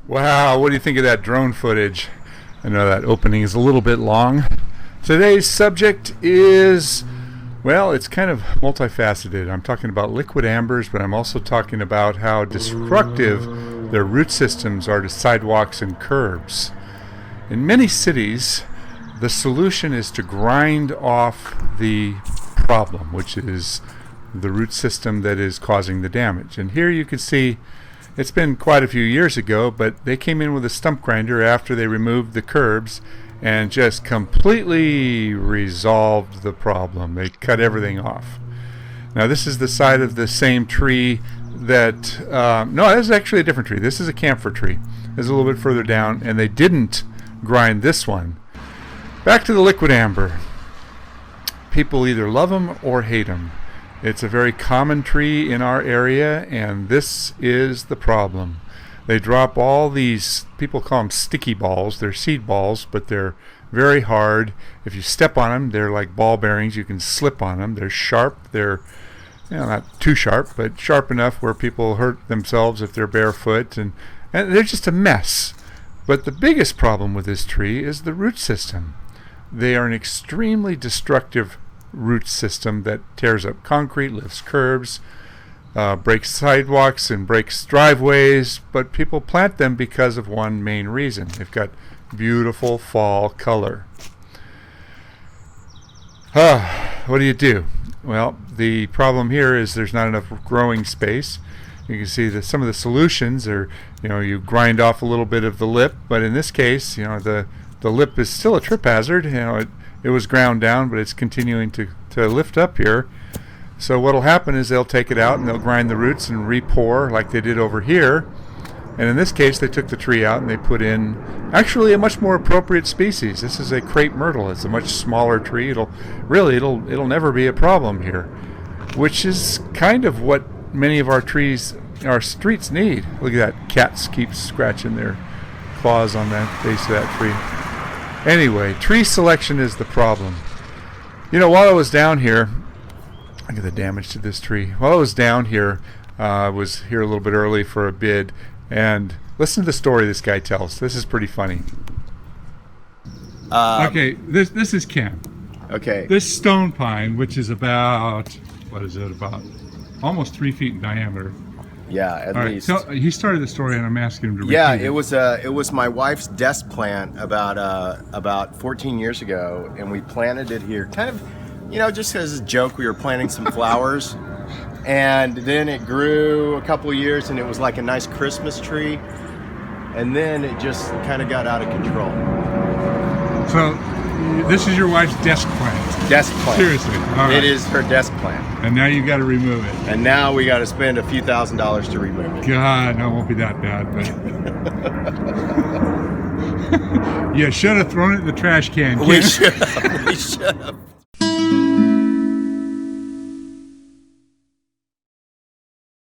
Wow, what do you think of that drone footage? I know that opening is a little bit long. Today's subject is, well, it's kind of multifaceted. I'm talking about liquidambars, but I'm also talking about how destructive their root systems are to sidewalks and curbs. In many cities, the solution is to grind off the problem, which is the root system that is causing the damage. And here you can see it's been quite a few years ago, but they came in with a stump grinder after they removed the curbs and just completely resolved the problem. They cut everything off. Now this is the side of the same tree that, no, this is actually a different tree. This is a camphor tree. This is a little bit further down, and they didn't grind this one. Back to the liquidambar. People either love them or hate them. It's a very common tree in our area, and this is the problem. They drop all these, people call them sticky balls. They're seed balls, but they're very hard. If you step on them, they're like ball bearings. You can slip on them. They're sharp. They're not too sharp, but sharp enough where people hurt themselves if they're barefoot, and they're just a mess. But the biggest problem with this tree is the root system. They are an extremely destructive root system that tears up concrete, lifts curbs, breaks sidewalks and breaks driveways, but people plant them because of one main reason. They've got beautiful fall color. What do you do? Well, the problem here is there's not enough growing space. You can see that some of the solutions are, you grind off a little bit of the lip, but in this case, the lip is still a trip hazard. It was ground down, but it's continuing to lift up here. So what'll happen is they'll take it out and they'll grind the roots and re-pour like they did over here. And in this case, they took the tree out and they put in actually a much more appropriate species. This is a Crepe Myrtle. It's a much smaller tree. It'll never be a problem here, which is kind of what many of our streets need. Look at that. Cats keep scratching their claws on that base of that tree. Anyway, tree selection is the problem. While I was down here, look at the damage to this tree. While I was down here, I was here a little bit early for a bid, and listen to the story this guy tells. This is pretty funny. Okay, this is Ken. Okay. This stone pine, which is about almost 3 feet in diameter. Yeah, at least. So he started the story, and I'm asking him to repeat Yeah, it. it was my wife's desk plant about 14 years ago, and we planted it here. Kind of, just as a joke, we were planting some flowers, and then it grew a couple of years, and it was like a nice Christmas tree, and then it just kind of got out of control. So this is your wife's desk plant. Desk plant. Seriously. All right. It is her desk plant. And now you got to remove it. And now we got to spend a few $1,000s to remove it. God, no, it won't be that bad. But you should have thrown it in the trash can. We should have.